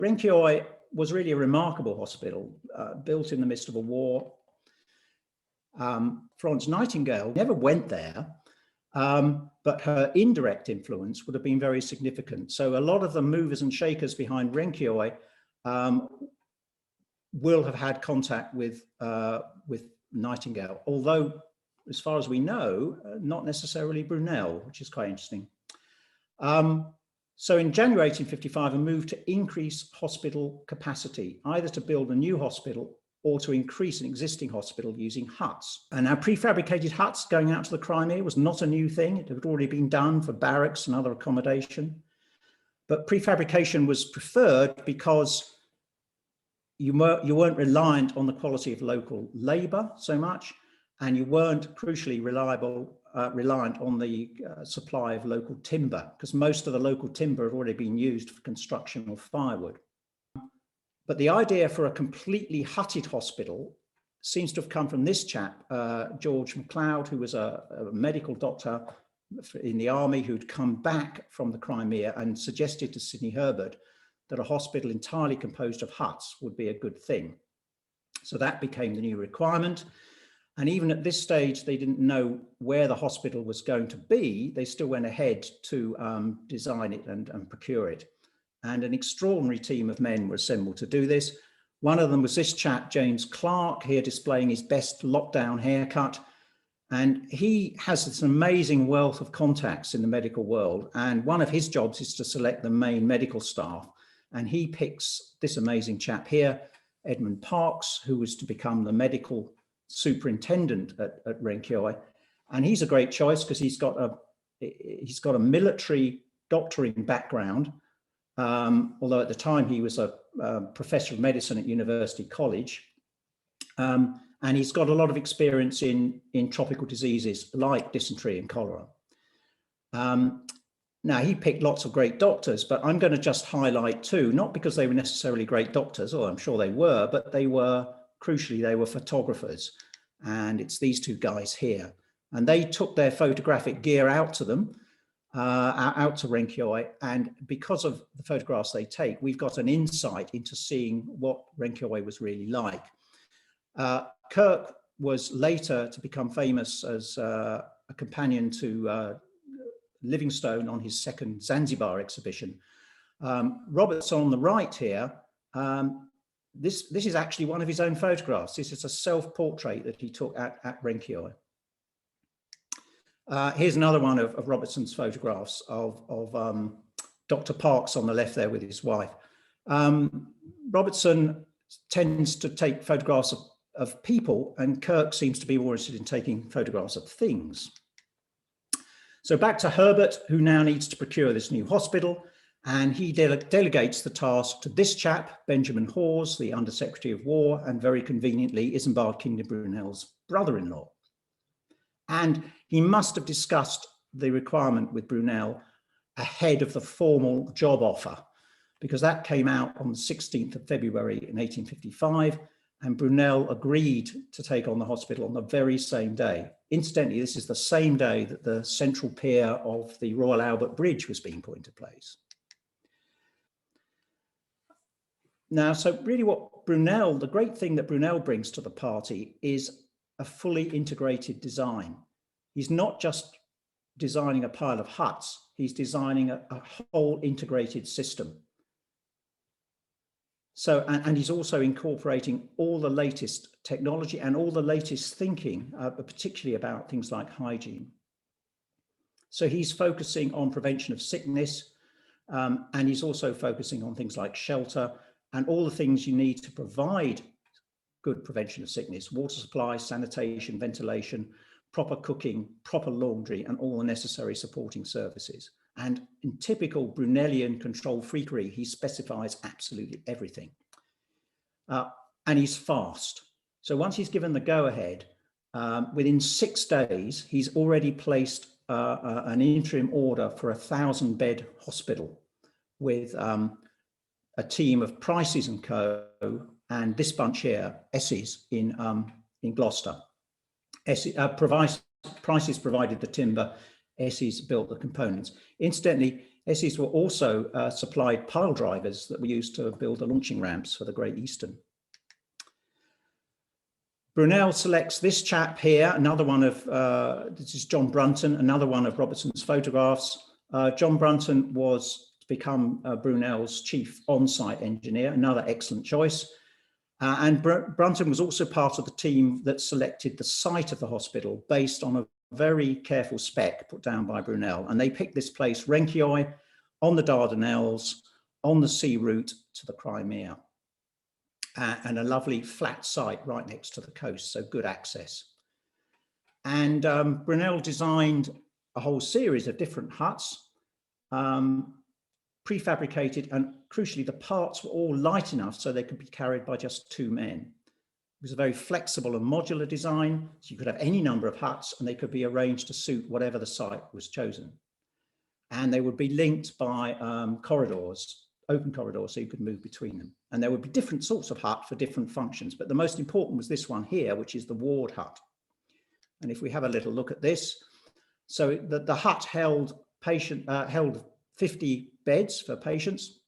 Renkioi was really a remarkable hospital, built in the midst of a war. Florence Nightingale never went there, but her indirect influence would have been very significant. So a lot of the movers and shakers behind Renkioi will have had contact with Nightingale, although, as far as we know, not necessarily Brunel, which is quite interesting. So in January 1855, a move to increase hospital capacity, either to build a new hospital or to increase an existing hospital using huts. And now prefabricated huts going out to the Crimea was not a new thing. It had already been done for barracks and other accommodation. But prefabrication was preferred because you weren't reliant on the quality of local labor so much, and you weren't crucially reliant on the supply of local timber, because most of the local timber had already been used for construction or firewood. But the idea for a completely hutted hospital seems to have come from this chap, George MacLeod, who was a medical doctor in the army who'd come back from the Crimea and suggested to Sidney Herbert that a hospital entirely composed of huts would be a good thing. So that became the new requirement. And even at this stage, they didn't know where the hospital was going to be. They still went ahead to design it and procure it. And an extraordinary team of men were assembled to do this. One of them was this chap, James Clark, here displaying his best lockdown haircut. And he has this amazing wealth of contacts in the medical world. And one of his jobs is to select the main medical staff. And he picks this amazing chap here, Edmund Parkes, who was to become the medical superintendent at Renkioi. And he's a great choice because he's got a military doctoring background. Although at the time he was a professor of medicine at University College. And he's got a lot of experience in tropical diseases like dysentery and cholera. Now, he picked lots of great doctors, but I'm going to just highlight two, not because they were necessarily great doctors, or I'm sure they were, but they were, crucially, they were photographers. And it's these two guys here. And they took their photographic gear out to them, out to Renkioi. And because of the photographs they take, we've got an insight into seeing what Renkioi was really like. Kirk was later to become famous as a companion to Livingstone on his second Zanzibar exhibition. Robertson on the right here, this is actually one of his own photographs. This is a self-portrait that he took at Renkioi. Here's another one of Robertson's photographs of Dr. Parkes on the left there with his wife. Robertson tends to take photographs of people, and Kirk seems to be more interested in taking photographs of things. So back to Herbert, who now needs to procure this new hospital, and he delegates the task to this chap, Benjamin Hawes, the Under Secretary of War, and very conveniently, Isambard Kingdom Brunel's brother-in-law. And he must have discussed the requirement with Brunel ahead of the formal job offer, because that came out on the 16th of February in 1855, and Brunel agreed to take on the hospital on the very same day. Incidentally, this is the same day that the central pier of the Royal Albert Bridge was being put into place. Now, so really what Brunel, the great thing that Brunel brings to the party is a fully integrated design. He's not just designing a pile of huts, he's designing a whole integrated system. So, and he's also incorporating all the latest technology and all the latest thinking, particularly about things like hygiene. So he's focusing on prevention of sickness, and he's also focusing on things like shelter and all the things you need to provide good prevention of sickness: water supply, sanitation, ventilation, proper cooking, proper laundry, and all the necessary supporting services. And in typical Brunelian control freakery, he specifies absolutely everything. And he's fast. So once he's given the go-ahead, within 6 days, he's already placed an interim order for a 1,000-bed hospital with a team of Prices and Co. and this bunch here, Esses, in Gloucester. Prices provided the timber, Esses built the components. Incidentally, SEs were also supplied pile drivers that were used to build the launching ramps for the Great Eastern. Brunel selects this chap here, another one of, this is John Brunton, another one of Robertson's photographs. John Brunton was to become Brunel's chief on-site engineer, another excellent choice. And Brunton was also part of the team that selected the site of the hospital based on a very careful spec put down by Brunel. And they picked this place, Renkioi, on the Dardanelles, on the sea route to the Crimea. And a lovely flat site right next to the coast, so good access. And Brunel designed a whole series of different huts, prefabricated, and crucially, the parts were all light enough so they could be carried by just 2 men. It was a very flexible and modular design, so you could have any number of huts and they could be arranged to suit whatever the site was chosen. And they would be linked by corridors, open corridors, so you could move between them. And there would be different sorts of hut for different functions, but the most important was this one here, which is the ward hut. And if we have a little look at this, so the hut held 50 beds for patients.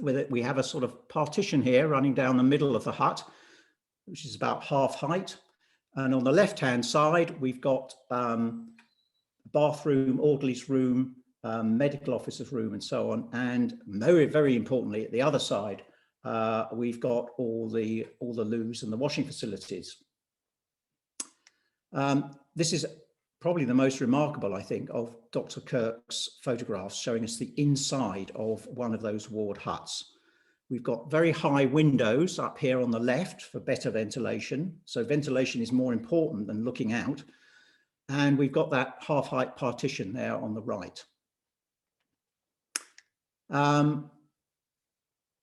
With it, we have a sort of partition here running down the middle of the hut, which is about half height. And on the left-hand side, we've got bathroom, orderly's room, medical officer's room, and so on. And very, very importantly, at the other side, we've got all the loos and the washing facilities. This is probably the most remarkable, I think, of Dr. Kirk's photographs showing us the inside of one of those ward huts. We've got very high windows up here on the left for better ventilation. So ventilation is more important than looking out. And we've got that half-height partition there on the right.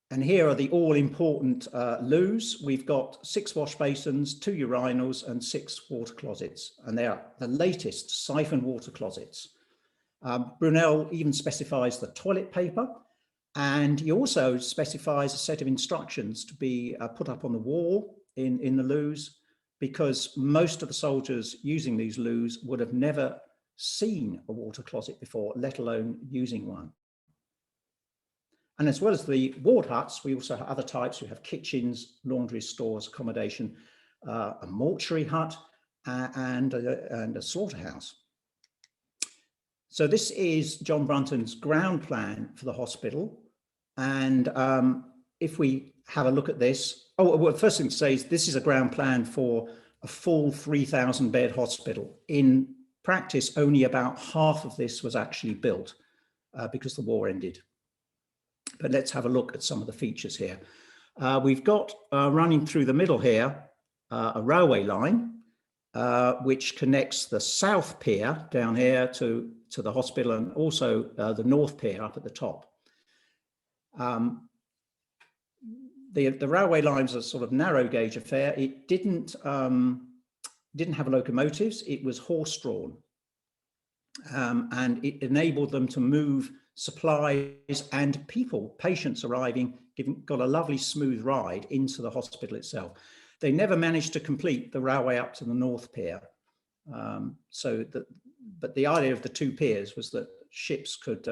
And here are the all-important loos. We've got 6 wash basins, 2 urinals, and 6 water closets. And they are the latest siphon water closets. Brunel even specifies the toilet paper, and he also specifies a set of instructions to be put up on the wall in the loos, because most of the soldiers using these loos would have never seen a water closet before, let alone using one. And as well as the ward huts, we also have other types. We have kitchens, laundries, stores, accommodation, a mortuary hut, and a slaughterhouse. So this is John Brunton's ground plan for the hospital. And if we have a look at this, well, first thing to say is this is a ground plan for a full 3,000 bed hospital. In practice, only about half of this was actually built because the war ended. But let's have a look at some of the features here. We've got running through the middle here, a railway line, which connects the south pier down here to the hospital, and also the north pier up at the top. The railway lines are sort of narrow gauge affair. It didn't have locomotives, it was horse-drawn. And it enabled them to move supplies and patients arriving, got a lovely smooth ride into the hospital itself. They never managed to complete the railway up to the north pier. But the idea of the 2 piers was that ships could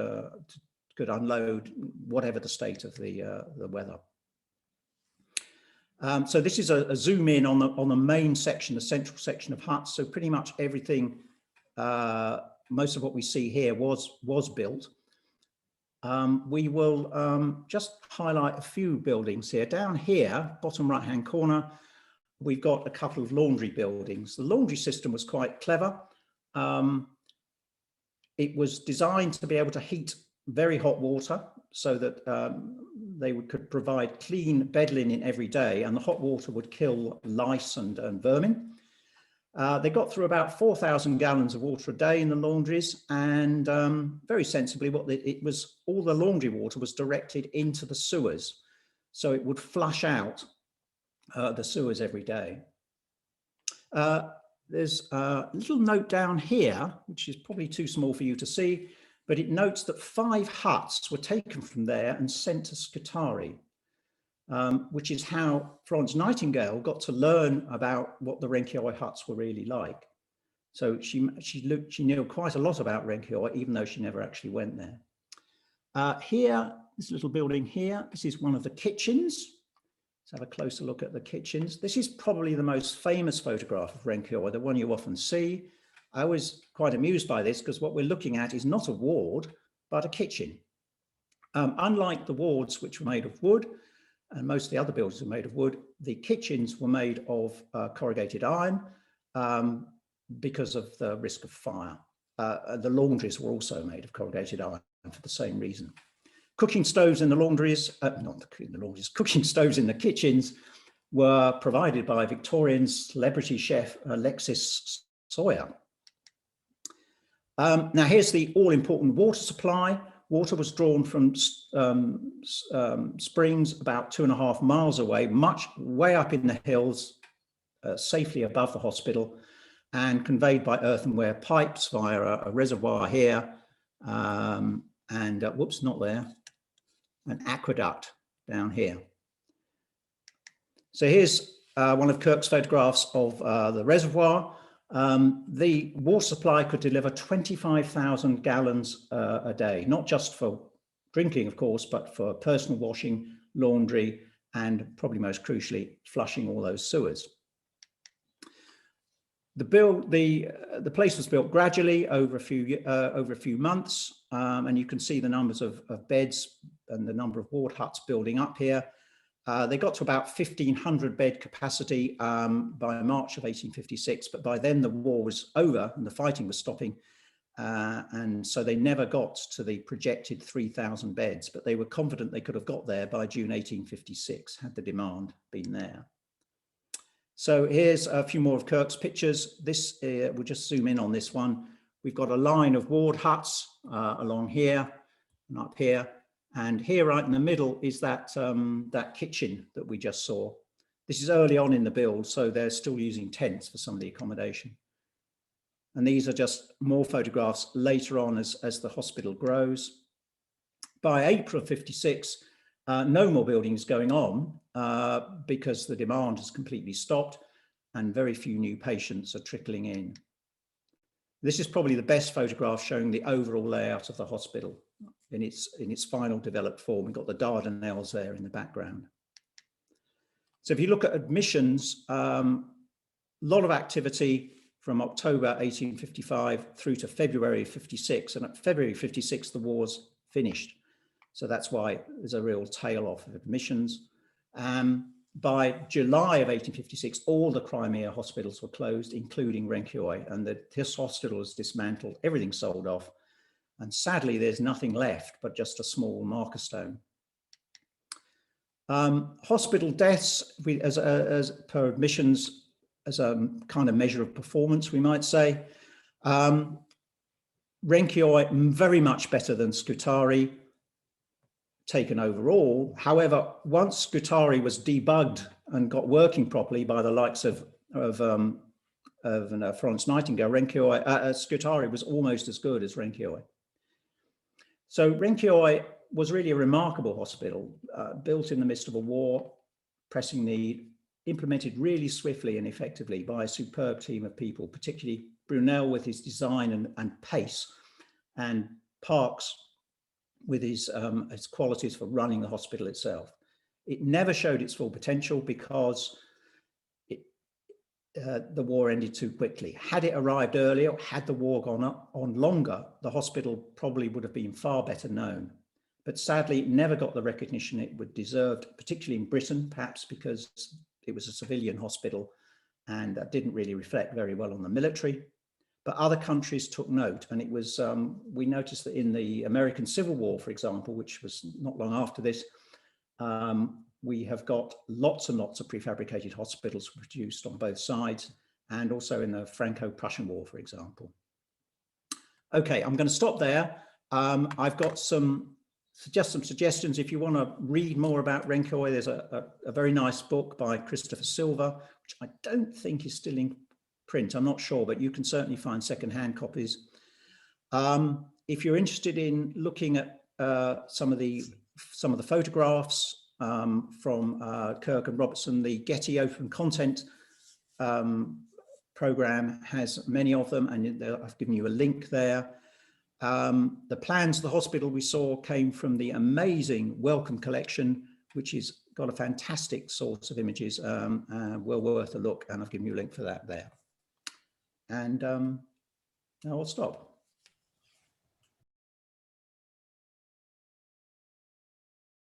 unload whatever the state of the weather. So this is a zoom in on the main section, the central section of huts. So pretty much everything, most of what we see here was built. We will just highlight a few buildings here. Down here, bottom right-hand corner, we've got a couple of laundry buildings. The laundry system was quite clever. It was designed to be able to heat very hot water so that they could provide clean bed linen every day, and the hot water would kill lice and vermin. They got through about 4,000 gallons of water a day in the laundries, and very sensibly, all the laundry water was directed into the sewers, so it would flush out the sewers every day. There's a little note down here, which is probably too small for you to see, but it notes that 5 huts were taken from there and sent to Scutari. Which is how Florence Nightingale got to learn about what the Renkioi huts were really like. So she knew quite a lot about Renkioi, even though she never actually went there. Here, this little building here, this is one of the kitchens. Let's have a closer look at the kitchens. This is probably the most famous photograph of Renkioi, the one you often see. I was quite amused by this because what we're looking at is not a ward, but a kitchen. Unlike the wards, which were made of wood, and most of the other buildings were made of wood, the kitchens were made of corrugated iron because of the risk of fire. The laundries were also made of corrugated iron for the same reason. Cooking stoves in the laundries, cooking stoves in the kitchens were provided by Victorian celebrity chef Alexis Soyer. Now here's the all-important water supply. Water was drawn from springs about 2.5 miles away, way up in the hills, safely above the hospital, and conveyed by earthenware pipes via a reservoir here, and whoops, not there, an aqueduct down here. So here's one of Kirk's photographs of the reservoir. The water supply could deliver 25,000 gallons a day, not just for drinking, of course, but for personal washing, laundry, and probably most crucially, flushing all those sewers. The place was built gradually over a few months, and you can see the numbers of beds and the number of ward huts building up here. They got to about 1,500 bed capacity by March of 1856, but by then the war was over and the fighting was stopping, and so they never got to the projected 3,000 beds, but they were confident they could have got there by June 1856 had the demand been there. So here's a few more of Kirk's pictures. This, we'll just zoom in on this one. We've got a line of ward huts along here and up here. And here right in the middle is that, that kitchen that we just saw. This is early on in the build, so they're still using tents for some of the accommodation. And these are just more photographs later on as the hospital grows. By April of 56, no more building is going on because the demand has completely stopped and very few new patients are trickling in. This is probably the best photograph showing the overall layout of the hospital in its final developed form. We've got the Dardanelles there in the background. So if you look at admissions, a lot of activity from October 1855 through to February 56, and at February 56 the war's finished. So that's why there's a real tail off of admissions. By July of 1856, all the Crimea hospitals were closed, including Renkioi, and this hospital was dismantled, everything sold off. And sadly, there's nothing left but just a small marker stone. Hospital deaths, as per admissions, as a kind of measure of performance, we might say. Renkioi, very much better than Scutari, taken overall. However, once Scutari was debugged and got working properly by the likes of Florence Nightingale, Scutari was almost as good as Renkioi. So Renkioi was really a remarkable hospital, built in the midst of a war, pressing need, implemented really swiftly and effectively by a superb team of people, particularly Brunel with his design and pace, and Parkes with his qualities for running the hospital itself. It never showed its full potential because the war ended too quickly. Had it arrived earlier, had the war gone on longer, the hospital probably would have been far better known. But sadly, it never got the recognition it would deserved, particularly in Britain, perhaps because it was a civilian hospital and that didn't really reflect very well on the military. But other countries took note, and it was, we noticed that in the American Civil War, for example, which was not long after this, we have got lots and lots of prefabricated hospitals produced on both sides, and also in the Franco-Prussian War, for example. Okay, I'm going to stop there. I've got some suggestions. If you want to read more about Renkioi, there's a very nice book by Christopher Silver, which I don't think is still in print, I'm not sure, but you can certainly find secondhand copies. If you're interested in looking at some of the photographs from Kirk and Robertson, the Getty Open Content program has many of them, and I've given you a link there. The plans of the hospital we saw came from the amazing Wellcome collection, which has got a fantastic source of images, well worth a look, and I've given you a link for that there. And now I'll stop.